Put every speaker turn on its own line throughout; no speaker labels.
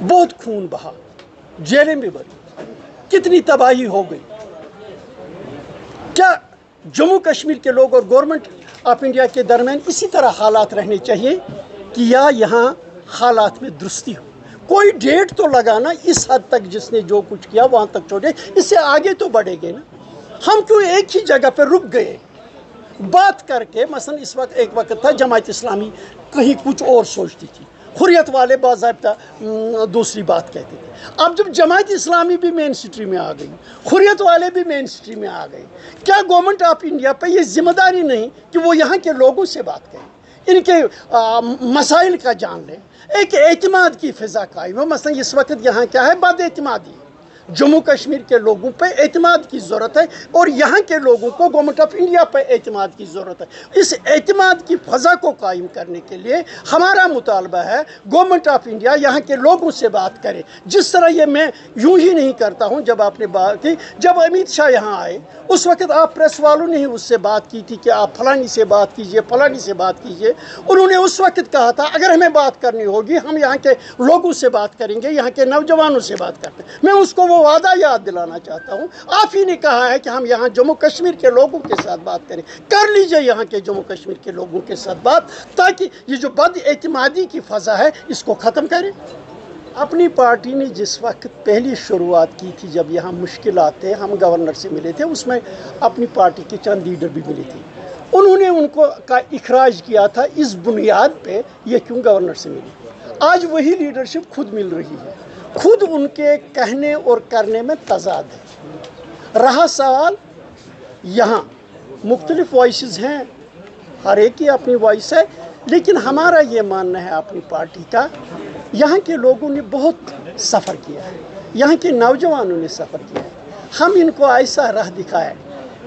बहुत खून बहा, जेलें भी भरी, कितनी तबाही हो गई। क्या जम्मू कश्मीर के लोग और गवर्नमेंट ऑफ इंडिया के दरमियान इसी तरह हालात रहने चाहिए कि या यहाँ हालात में दुरुस्ती हो? कोई डेट तो लगाना, इस हद तक जिसने जो कुछ किया वहाँ तक छोड़े, इससे आगे तो बढ़ेंगे ना। हम क्यों एक ही जगह पर रुक गए बात करके? मसलन इस वक्त एक वक्त था जमात इस्लामी कहीं कुछ और सोचती थी, हुर्रियत वाले बाज़ाब्ता दूसरी बात कहते थे। अब जब जमात इस्लामी भी मेन स्ट्रीम में आ गई, हुर्रियत वाले भी मेन स्ट्रीम में आ गए, क्या गवर्नमेंट ऑफ इंडिया पे ये जिम्मेदारी नहीं कि वो यहाँ के लोगों से बात करें, इनके मसाइल का जान लें, एक एतमाद की फ़िज़ा कायम हो? मसलन इस वक्त यहाँ क्या है, बद एतमादी। जम्मू कश्मीर के लोगों पे एतमाद की ज़रूरत है और यहाँ के लोगों को गवर्नमेंट ऑफ इंडिया पे एतमाद की ज़रूरत है। इस एतमाद की फ़ज़ा को कायम करने के लिए हमारा मुतालबा है गवर्नमेंट ऑफ इंडिया यहाँ के लोगों से बात करे। जिस तरह ये मैं यूँ ही नहीं करता हूँ, जब आपने बात की, जब अमित शाह यहाँ आए उस वक्त आप प्रेस वालों ने ही उससे बात की थी कि आप फलानी से बात कीजिए, फलानी से बात कीजिए। उन्होंने उस वक्त कहा था अगर हमें बात करनी होगी हम यहाँ के लोगों से बात करेंगे, यहाँ के नौजवानों से बात करते हैं। मैं उसको वो वादा याद दिलाना चाहता हूँ। आप ही ने कहा है कि हम यहाँ जम्मू कश्मीर के लोगों के साथ बात करें, कर लीजिए यहाँ के जम्मू कश्मीर के लोगों के साथ बात, ताकि ये जो बद एतमादी की फ़ज़ा है इसको ख़त्म करें। अपनी पार्टी ने जिस वक्त पहली शुरुआत की थी, जब यहाँ मुश्किल आते हम गवर्नर से मिले थे, उसमें अपनी पार्टी के चंद लीडर भी मिले थे। उन्होंने उनको का इखराज किया था इस बुनियाद पे ये क्यों गवर्नर से मिली। आज वही लीडरशिप खुद मिल रही है, खुद उनके कहने और करने में तज़ाद है। रहा सवाल, यहाँ मुख्तलिफ वॉइसेस हैं, हर एक की अपनी वॉइस है, लेकिन हमारा ये मानना है अपनी पार्टी का, यहाँ के लोगों ने बहुत सफ़र किया है, यहाँ के नौजवानों ने सफ़र किया है। हम इनको ऐसा राह दिखाएं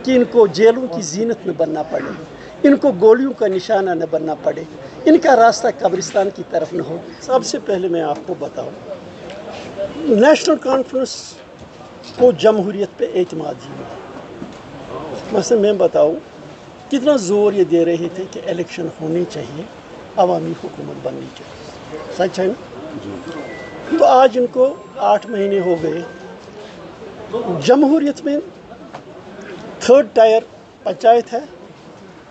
कि इनको जेलों की जीनत न बनना पड़े, इनको गोलियों का निशाना न बनना पड़े, इनका रास्ता कब्रिस्तान की तरफ न हो। सबसे पहले मैं आपको बताऊँ, नेशनल कॉन्फ्रेंस को जमहूरियत पे एतमाद ही नहीं। मसलन मैं बताऊँ कितना ज़ोर ये दे रहे थे कि इलेक्शन होने चाहिए, अवामी हुकूमत बननी चाहिए, सच है ना? तो आज इनको 8 महीने हो गए, जमहूरियत में 3rd टायर पंचायत है।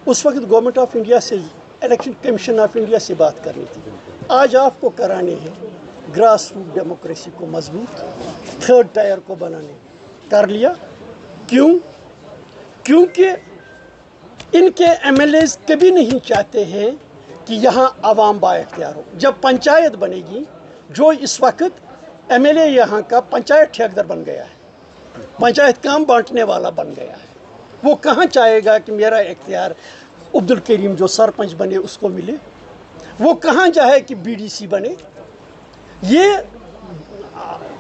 उस वक्त गवर्नमेंट ऑफ इंडिया से, इलेक्शन कमीशन ऑफ इंडिया से बात करनी थी। आज आपको कराने हैं ग्रास रूट डेमोक्रेसी को मजबूत, 3rd टायर को बनाने, कर लिया। क्यों? क्योंकि इनके MLAs कभी नहीं चाहते हैं कि यहाँ आवाम बाइख्तियार हो। जब पंचायत बनेगी, जो इस वक्त MLA यहाँ का पंचायत ठेकेदार बन गया है, पंचायत काम बांटने वाला बन गया है, वो कहाँ चाहेगा कि मेरा इख्तियार अब्दुल करीम जो सरपंच बने उसको मिले? वो कहाँ चाहे कि BDC बने? ये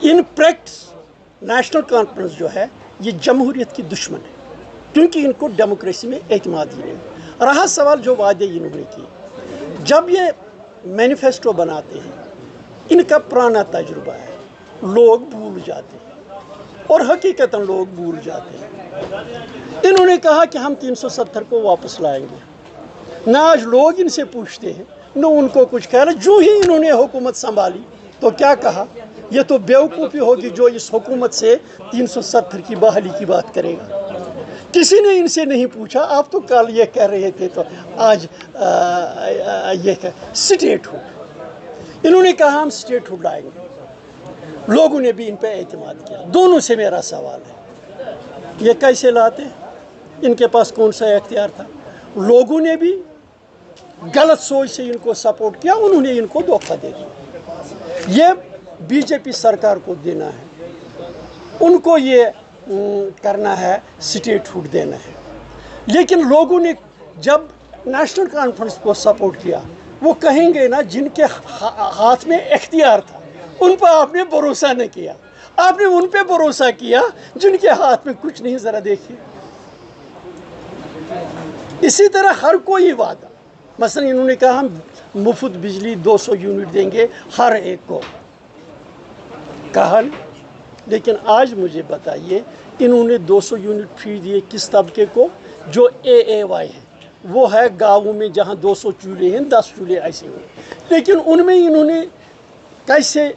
इन प्रैक्टिस नेशनल कॉन्फ्रेंस जो है ये जमहूरियत की दुश्मन है, क्योंकि इनको डेमोक्रेसी में एतमाद ही नहीं। रहा सवाल जो वादे इन्होंने किए, जब ये मैनिफेस्टो बनाते हैं, इनका पुराना तजुर्बा है, लोग भूल जाते हैं और हकीकतन लोग भूल जाते हैं। इन्होंने कहा कि हम 370 को वापस लाएंगे, ना आज लोग इनसे पूछते हैं न उनको कुछ कह रहे। जो ही इन्होंने हुकूमत संभाली तो क्या कहा, ये तो बेवकूफ़ी होगी जो इस हुकूमत से 370 की बहाली की बात करेगा। किसी ने इनसे नहीं पूछा, आप तो कल ये कह रहे थे तो आज ये स्टेटहुड। इन्होंने कहा हम स्टेटहुड लाएंगे, लोगों ने भी इन पर एतमाद किया। दोनों से मेरा सवाल है, ये कैसे लाते? इनके पास कौन सा इख्तियार था? लोगों ने भी गलत सोच से इनको सपोर्ट किया, उन्होंने इनको धोखा दे दिया। ये BJP सरकार को देना है, उनको ये करना है, स्टेटहुड देना है। लेकिन लोगों ने जब नेशनल कॉन्फ्रेंस को सपोर्ट किया, वो कहेंगे ना जिनके हाथ में इख्तियार था उन पर आपने भरोसा नहीं किया, आपने उन पे भरोसा किया जिनके हाथ में कुछ नहीं। ज़रा देखिए, इसी तरह हर कोई वादा, मसलन इन्होंने कहा हम मुफ्त बिजली 200 यूनिट देंगे हर एक को, कहा। लेकिन आज मुझे बताइए, इन्होंने 200 यूनिट फ्री दिए किस तबके को? जो AAY है, वो है गाँवों में जहाँ 200 चूल्हे हैं, 10 चूल्हे ऐसे हुए। लेकिन उनमें इन्होंने कैसे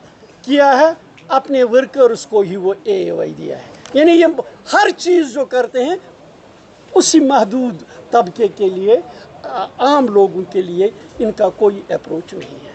کیا ہے اپنے ورکرز کو ہی وہ AAY دیا ہے. یعنی یہ ہر چیز جو کرتے ہیں اسی محدود طبقے کے لیے، عام لوگوں کے لیے ان کا کوئی اپروچ نہیں ہے.